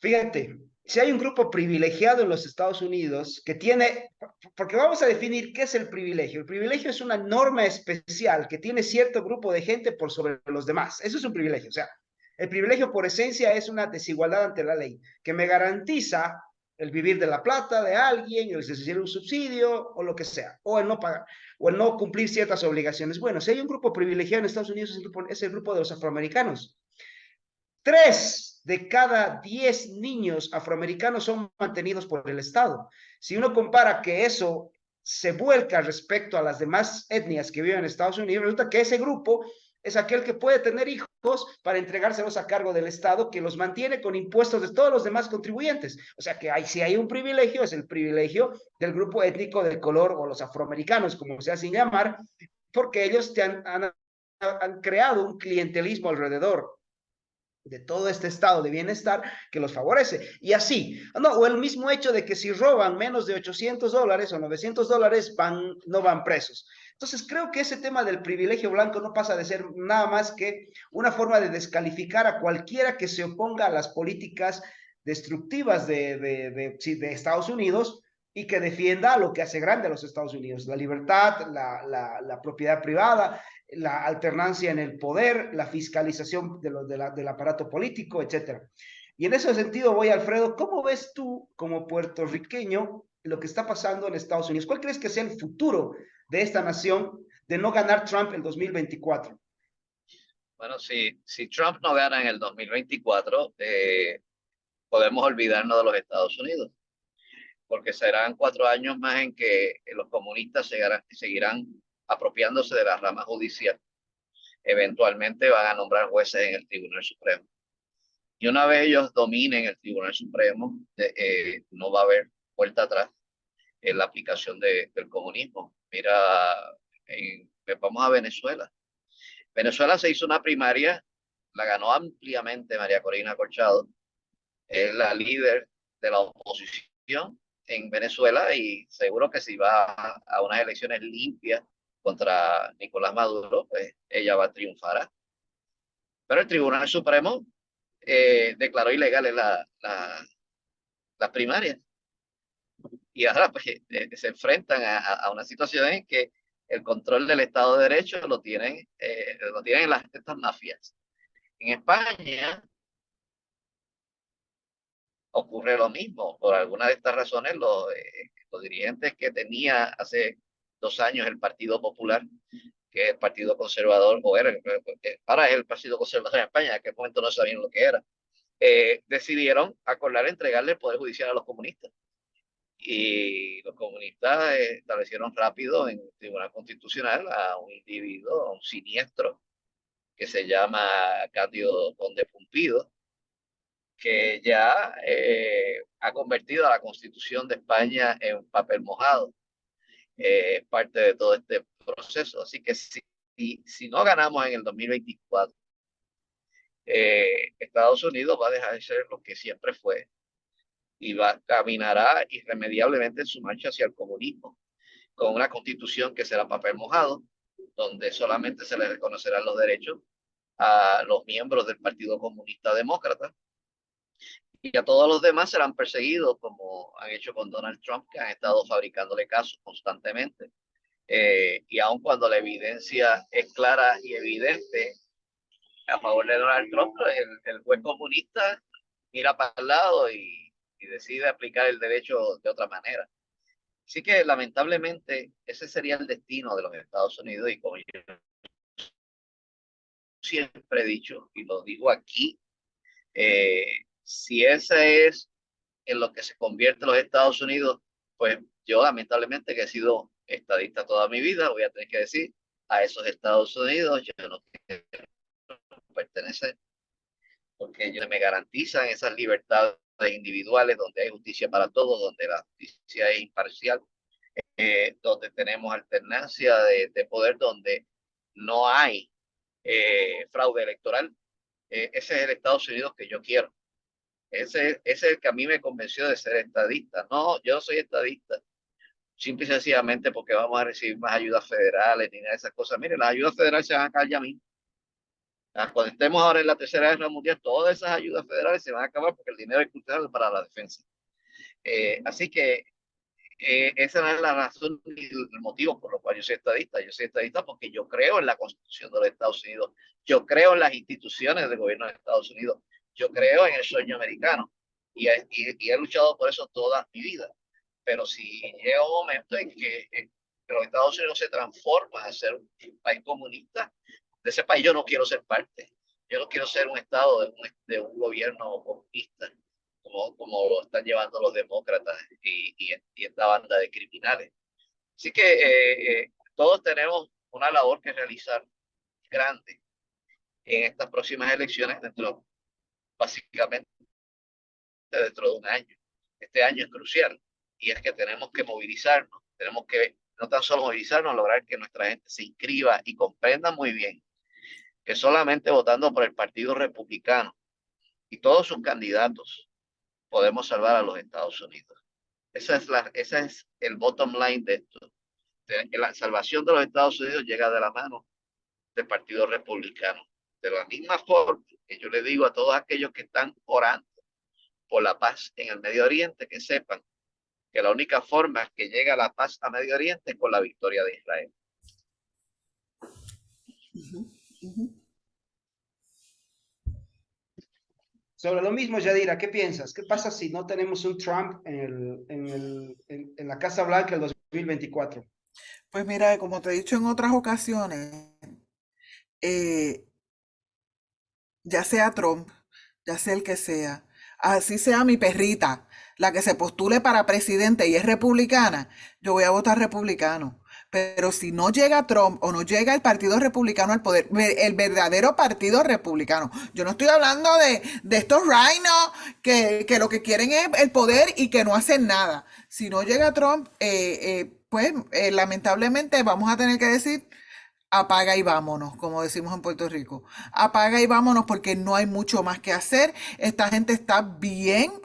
Speaker 4: Fíjate, si hay un grupo privilegiado en los Estados Unidos que tiene, porque vamos a definir qué es el privilegio. El privilegio es una norma especial que tiene cierto grupo de gente por sobre los demás. Eso es un privilegio. O sea, el privilegio por esencia es una desigualdad ante la ley que me garantiza el vivir de la plata de alguien, el recibir un subsidio o lo que sea, o el no pagar, o el no cumplir ciertas obligaciones. Bueno, si hay un grupo privilegiado en Estados Unidos, es el grupo de los afroamericanos. 3 de cada 10 niños afroamericanos son mantenidos por el Estado. Si uno compara que eso se vuelca respecto a las demás etnias que viven en Estados Unidos, resulta que ese grupo es aquel que puede tener hijos para entregárselos a cargo del Estado, que los mantiene con impuestos de todos los demás contribuyentes. O sea que si hay un privilegio, es el privilegio del grupo étnico del color o los afroamericanos, como se hacen llamar, porque ellos han creado un clientelismo alrededor de todo este estado de bienestar que los favorece. Y así, no, o el mismo hecho de que si roban menos de $800 o $900 no van presos. Entonces creo que ese tema del privilegio blanco no pasa de ser nada más que una forma de descalificar a cualquiera que se oponga a las políticas destructivas de Estados Unidos y que defienda lo que hace grande a los Estados Unidos, la libertad, la propiedad privada, la alternancia en el poder, la fiscalización del aparato político, etcétera. Y en ese sentido voy, Alfredo, ¿cómo ves tú como puertorriqueño lo que está pasando en Estados Unidos? ¿Cuál crees que sea el futuro de esta nación de no ganar Trump en 2024?
Speaker 2: Bueno, si Trump no gana en el 2024, podemos olvidarnos de los Estados Unidos, porque serán 4 años más en que los comunistas seguirán apropiándose de la rama judicial. Eventualmente van a nombrar jueces en el Tribunal Supremo. Y una vez ellos dominen el Tribunal Supremo, no va a haber vuelta atrás en la aplicación del comunismo. Mira, vamos a Venezuela. Venezuela se hizo una primaria, la ganó ampliamente María Corina Corchado, es la líder de la oposición en Venezuela y seguro que si va a unas elecciones limpias contra Nicolás Maduro, pues ella va a triunfar. Pero el Tribunal Supremo declaró ilegales las primarias y ahora pues, se enfrentan a una situación en que el control del Estado de Derecho lo tienen estas mafias. En España ocurre lo mismo. Por alguna de estas razones, los dirigentes que tenía hace 2 años el Partido Popular, que es el Partido Conservador, ahora es el Partido Conservador en España, en aquel momento no sabían lo que era, decidieron acordar entregarle el Poder Judicial a los comunistas. Y los comunistas establecieron rápido en el Tribunal Constitucional a un individuo, a un siniestro, que se llama Cándido Conde Pumpido, que ya ha convertido a la Constitución de España en papel mojado, parte de todo este proceso. Así que si no ganamos en el 2024, Estados Unidos va a dejar de ser lo que siempre fue y caminará irremediablemente en su marcha hacia el comunismo, con una constitución que será papel mojado, donde solamente se le reconocerán los derechos a los miembros del Partido Comunista Demócrata y a todos los demás serán perseguidos, como han hecho con Donald Trump, que han estado fabricándole casos constantemente. Y aun cuando la evidencia es clara y evidente a favor de Donald Trump, el juez comunista mira para el lado y decide aplicar el derecho de otra manera. Así que lamentablemente ese sería el destino de los Estados Unidos y como yo siempre he dicho, y lo digo aquí, si ese es en lo que se convierte los Estados Unidos, pues yo lamentablemente que he sido estadista toda mi vida, voy a tener que decir, a esos Estados Unidos yo no quiero pertenecer, porque ellos me garantizan esas libertades individuales, donde hay justicia para todos, donde la justicia es imparcial, donde tenemos alternancia de poder, donde no hay fraude electoral. Ese es el Estados Unidos que yo quiero. Ese es el que a mí me convenció de ser estadista. No, yo soy estadista simple y sencillamente porque vamos a recibir más ayudas federales ni nada de esas cosas. Mire, las ayudas federales se van a acabar ya mismo. Cuando estemos ahora en la Tercera Guerra Mundial, todas esas ayudas federales se van a acabar porque el dinero es crucial para la defensa. Así que esa no es la razón ni el motivo por lo cual yo soy estadista. Yo soy estadista porque yo creo en la Constitución de los Estados Unidos. Yo creo en las instituciones del gobierno de Estados Unidos. Yo creo en el sueño americano. Y he luchado por eso toda mi vida. Pero si llega un momento en que los Estados Unidos se transforma a ser un país comunista, de ese país yo no quiero ser parte. Yo no quiero ser un estado de un gobierno comunista, como lo están llevando los demócratas y esta banda de criminales. Así que todos tenemos una labor que realizar grande en estas próximas elecciones, básicamente dentro de un año. Este año es crucial y es que tenemos que movilizarnos, tenemos que no tan solo movilizarnos, lograr que nuestra gente se inscriba y comprenda muy bien que solamente votando por el Partido Republicano y todos sus candidatos podemos salvar a los Estados Unidos. Ese es el bottom line de esto. La salvación de los Estados Unidos llega de la mano del Partido Republicano. De la misma forma que yo le digo a todos aquellos que están orando por la paz en el Medio Oriente, que sepan que la única forma que llega la paz a Medio Oriente es con la victoria de Israel.
Speaker 4: Sobre lo mismo, Yadira, ¿qué piensas? ¿Qué pasa si no tenemos un Trump en la Casa Blanca el 2024?
Speaker 3: Pues mira, como te he dicho en otras ocasiones, ya sea Trump, ya sea el que sea, así sea mi perrita, la que se postule para presidente y es republicana, yo voy a votar republicano. Pero si no llega Trump o no llega el Partido Republicano al poder, el verdadero Partido Republicano, yo no estoy hablando de estos rhinos que lo que quieren es el poder y que no hacen nada. Si no llega Trump, pues lamentablemente vamos a tener que decir apaga y vámonos, como decimos en Puerto Rico. Apaga y vámonos porque no hay mucho más que hacer. Esta gente está bien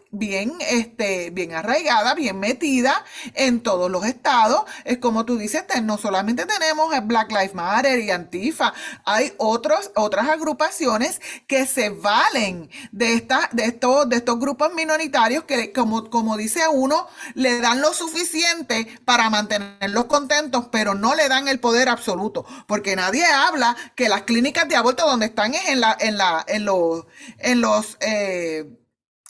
Speaker 3: arraigada, bien metida en todos los estados. Es como tú dices, no solamente tenemos Black Lives Matter y Antifa, hay otras agrupaciones que se valen de estos grupos minoritarios que, como dice uno, le dan lo suficiente para mantenerlos contentos, pero no le dan el poder absoluto, porque nadie habla que las clínicas de aborto donde están es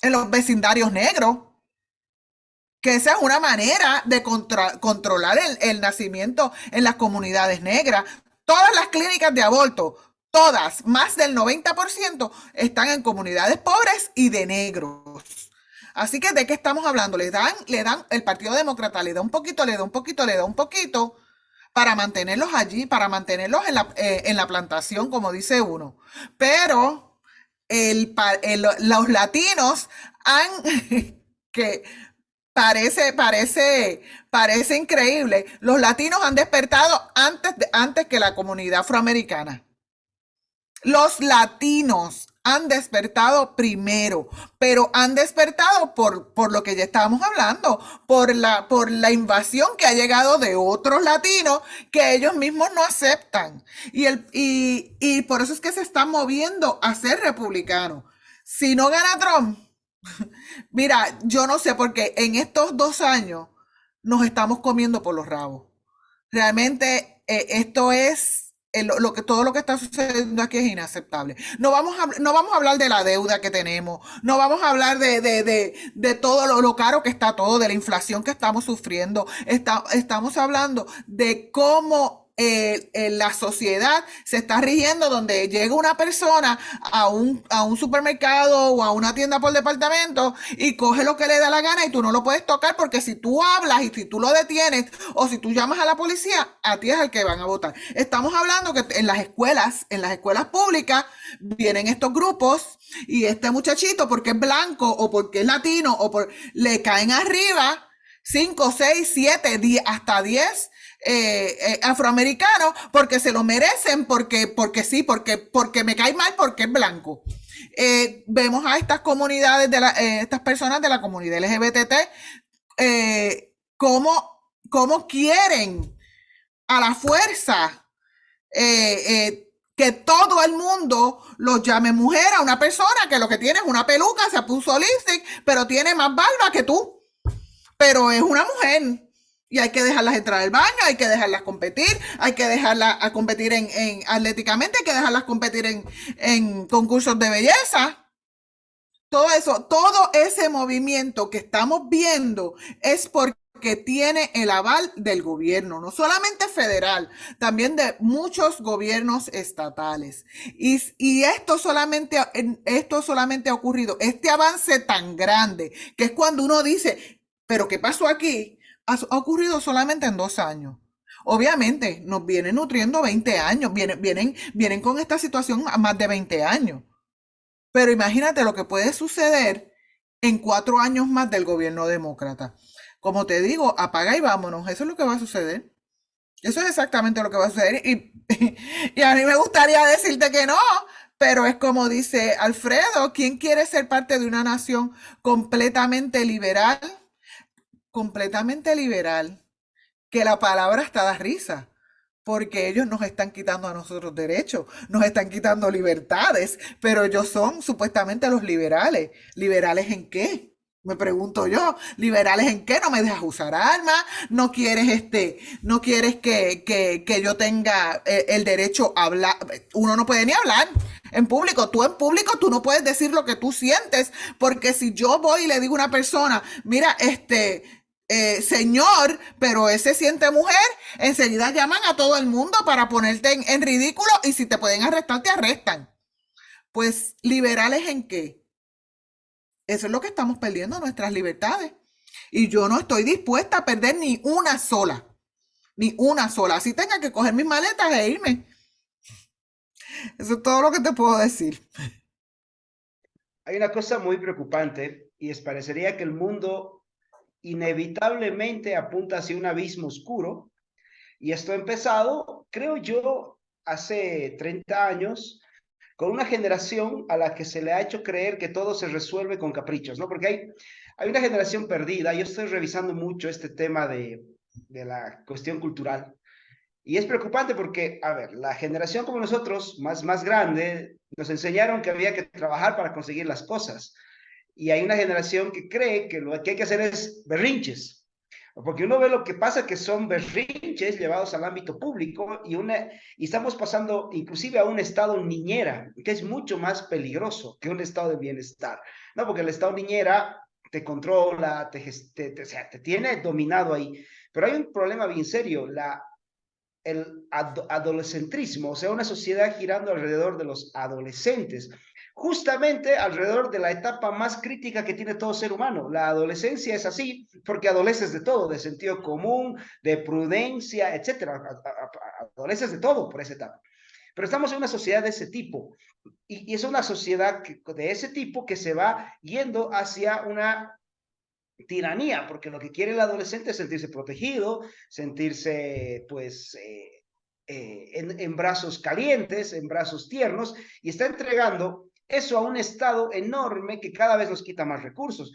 Speaker 3: en los vecindarios negros, que esa es una manera de controlar el nacimiento en las comunidades negras. Todas las clínicas de aborto, todas, más del 90%, están en comunidades pobres y de negros. Así que, ¿de qué estamos hablando? Le dan, el Partido Demócrata le da un poquito, para mantenerlos allí, para mantenerlos en la plantación, como dice uno. Pero los latinos han que parece increíble. Los latinos han despertado antes que la comunidad afroamericana. Los latinos han despertado primero, pero han despertado por lo que ya estábamos hablando, por la invasión que ha llegado de otros latinos que ellos mismos no aceptan. Y por eso es que se están moviendo a ser republicanos. Si no gana Trump, mira, yo no sé, porque en estos 2 años nos estamos comiendo por los rabos. Realmente esto es todo lo que está sucediendo aquí es inaceptable. No vamos a hablar de la deuda que tenemos, no vamos a hablar de todo lo caro que está todo, de la inflación que estamos sufriendo. Estamos hablando de cómo la sociedad se está rigiendo donde llega una persona a un supermercado o a una tienda por departamento y coge lo que le da la gana y tú no lo puedes tocar porque si tú hablas y si tú lo detienes o si tú llamas a la policía, a ti es el que van a votar. Estamos hablando que en las escuelas públicas vienen estos grupos y este muchachito porque es blanco o porque es latino le caen arriba 5, 6, 7, 10, hasta 10 afroamericanos porque se lo merecen, porque sí, porque me cae mal porque es blanco. Vemos a estas comunidades, estas personas de la comunidad LGBT, cómo quieren a la fuerza que todo el mundo lo llame mujer a una persona que lo que tiene es una peluca, se puso lipstick, pero tiene más barba que tú. Pero es una mujer y hay que dejarlas entrar al baño, hay que dejarlas competir, hay que dejarlas a competir atléticamente, hay que dejarlas competir en concursos de belleza. Todo eso, todo ese movimiento que estamos viendo es porque tiene el aval del gobierno, no solamente federal, también de muchos gobiernos estatales. Y esto solamente ha ocurrido, este avance tan grande, que es cuando uno dice, pero ¿qué pasó aquí? Ha ocurrido solamente en 2 años. Obviamente, nos vienen nutriendo 20 años, vienen con esta situación a más de 20 años. Pero imagínate lo que puede suceder en 4 años más del gobierno demócrata. Como te digo, apaga y vámonos. Eso es lo que va a suceder. Eso es exactamente lo que va a suceder. Y a mí me gustaría decirte que no, pero es como dice Alfredo, ¿quién quiere ser parte de una nación completamente liberal? Completamente liberal, que la palabra hasta da risa, porque ellos nos están quitando a nosotros derechos, nos están quitando libertades, pero ellos son supuestamente los liberales. ¿Liberales en qué? Me pregunto yo, ¿liberales en qué? No me dejas usar armas, no quieres que yo tenga el derecho a hablar, uno no puede ni hablar en público, tú no puedes decir lo que tú sientes, porque si yo voy y le digo a una persona, mira, señor, pero ese siente mujer, enseguida llaman a todo el mundo para ponerte en ridículo y si te pueden arrestar, te arrestan. Pues, ¿liberales en qué? Eso es lo que estamos perdiendo, nuestras libertades. Y yo no estoy dispuesta a perder ni una sola. Así tenga que coger mis maletas e irme. Eso es todo lo que te puedo decir.
Speaker 4: Hay una cosa muy preocupante y parecería que el mundo inevitablemente apunta hacia un abismo oscuro. Y esto ha empezado, creo yo, hace 30 años, con una generación a la que se le ha hecho creer que todo se resuelve con caprichos, ¿no? Porque hay una generación perdida. Yo estoy revisando mucho este tema de la cuestión cultural. Y es preocupante porque, a ver, la generación como nosotros, más grande, nos enseñaron que había que trabajar para conseguir las cosas. Y hay una generación que cree que lo que hay que hacer es berrinches. Porque uno ve lo que pasa, que son berrinches llevados al ámbito público y estamos pasando inclusive a un estado niñera, que es mucho más peligroso que un estado de bienestar, ¿no? Porque el estado niñera te controla, o sea, te tiene dominado ahí. Pero hay un problema bien serio, el adolescentrismo, o sea, una sociedad girando alrededor de los adolescentes, justamente alrededor de la etapa más crítica que tiene todo ser humano. La adolescencia es así porque adoleces de todo, de sentido común, de prudencia, etcétera. Adoleces de todo por esa etapa. Pero estamos en una sociedad de ese tipo y es una sociedad de ese tipo que se va yendo hacia una tiranía, porque lo que quiere el adolescente es sentirse protegido, sentirse pues en brazos calientes, en brazos tiernos, y está entregando eso a un Estado enorme que cada vez nos quita más recursos.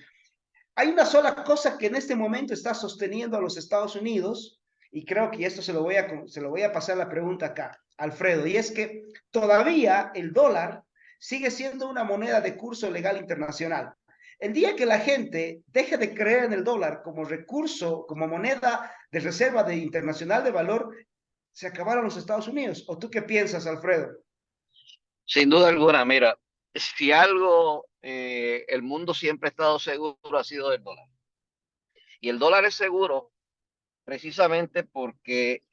Speaker 4: Hay una sola cosa que en este momento está sosteniendo a los Estados Unidos, y creo que esto se lo voy a pasar la pregunta acá, Alfredo, y es que todavía el dólar sigue siendo una moneda de curso legal internacional. El día que la gente deje de creer en el dólar como recurso, como moneda de reserva internacional de valor, se acabaron los Estados Unidos. ¿O tú qué piensas, Alfredo?
Speaker 2: Sin duda alguna, mira, si algo el mundo siempre ha estado seguro ha sido del dólar. Y el dólar es seguro precisamente porque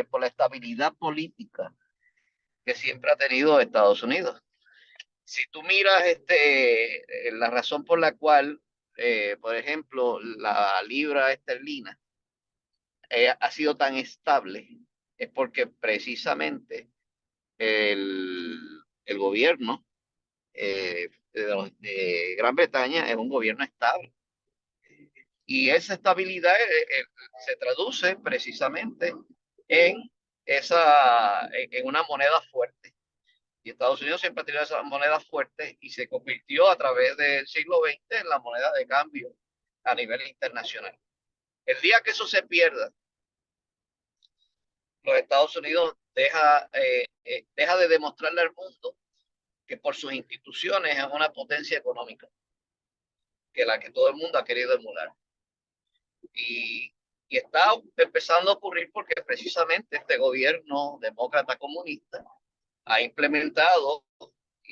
Speaker 2: por la estabilidad política que siempre ha tenido Estados Unidos. Si tú miras la razón por la cual, por ejemplo, la libra esterlina ha sido tan estable, es porque precisamente el gobierno de Gran Bretaña es un gobierno estable. Y esa estabilidad se traduce precisamente en una moneda fuerte. Y Estados Unidos siempre ha tenido esa moneda fuerte y se convirtió a través del siglo XX en la moneda de cambio a nivel internacional. El día que eso se pierda, los Estados Unidos deja de demostrarle al mundo que por sus instituciones es una potencia económica, que la que todo el mundo ha querido emular. Y está empezando a ocurrir porque precisamente este gobierno demócrata comunista ha implementado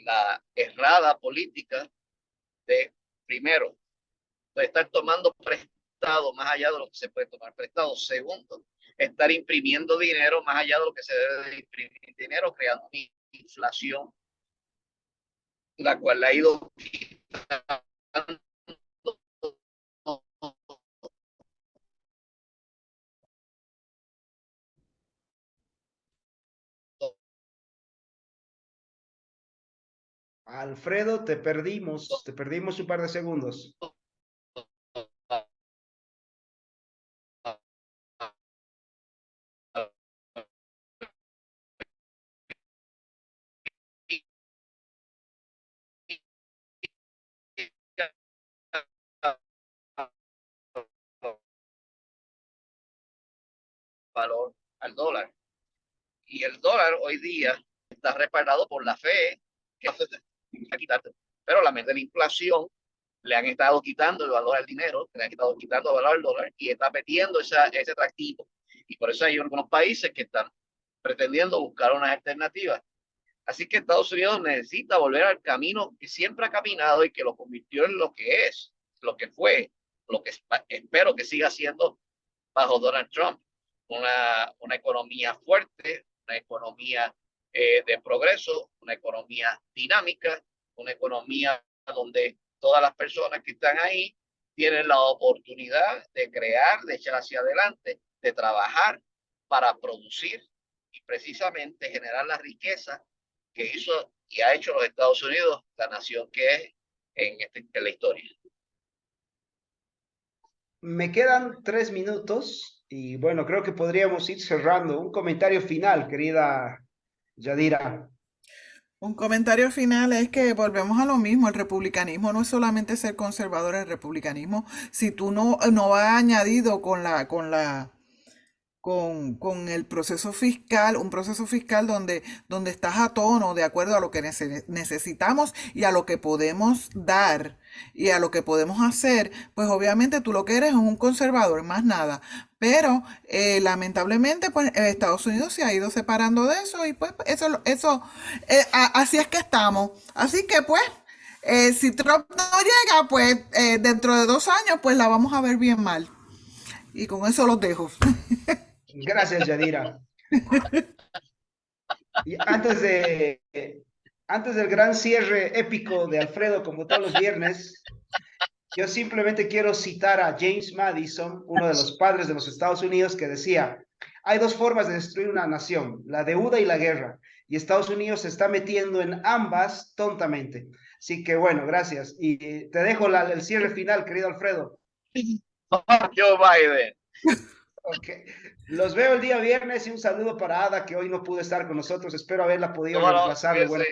Speaker 2: la errada política de, primero, de estar tomando prestado más allá de lo que se puede tomar prestado. Segundo, estar imprimiendo dinero más allá de lo que se debe de imprimir dinero, creando una inflación, la cual ha ido quitando
Speaker 4: Alfredo, te perdimos un par de segundos.
Speaker 2: valor al dólar. Y el dólar hoy día está respaldado por la fe, que hace quitarte. Pero la mente de la inflación le han estado quitando el valor al dinero, le han estado quitando el valor al dólar y está metiendo ese atractivo. Y por eso hay algunos países que están pretendiendo buscar unas alternativas. Así que Estados Unidos necesita volver al camino que siempre ha caminado y que lo convirtió en lo que es, lo que fue, lo que espero que siga siendo bajo Donald Trump. Una economía fuerte, una economía de progreso, una economía dinámica, una economía donde todas las personas que están ahí tienen la oportunidad de crear, de echar hacia adelante, de trabajar para producir y precisamente generar la riqueza que hizo y ha hecho los Estados Unidos la nación que es en la historia.
Speaker 4: Me quedan 3 minutos y bueno, creo que podríamos ir cerrando. Un comentario final, querida Yadira.
Speaker 3: Un comentario final es que volvemos a lo mismo, el republicanismo no es solamente ser conservador, el republicanismo, si tú no vas añadido con el proceso fiscal, un proceso fiscal donde estás a tono de acuerdo a lo que necesitamos y a lo que podemos dar y a lo que podemos hacer, pues obviamente tú lo que eres es un conservador, más nada. Pero lamentablemente pues Estados Unidos se ha ido separando de eso y pues así es que estamos. Así que pues si Trump no llega, pues dentro de 2 años pues la vamos a ver bien mal. Y con eso los dejo.
Speaker 4: Gracias, Yadira. Y antes del gran cierre épico de Alfredo, como todos los viernes, yo simplemente quiero citar a James Madison, uno de los padres de los Estados Unidos, que decía, hay 2 formas de destruir una nación, la deuda y la guerra, y Estados Unidos se está metiendo en ambas tontamente. Así que bueno, gracias. Y te dejo el cierre final, querido Alfredo.
Speaker 2: Joe Biden.
Speaker 4: Ok, los veo el día viernes y un saludo para Ada, que hoy no pudo estar con nosotros. Espero haberla podido reemplazar de buena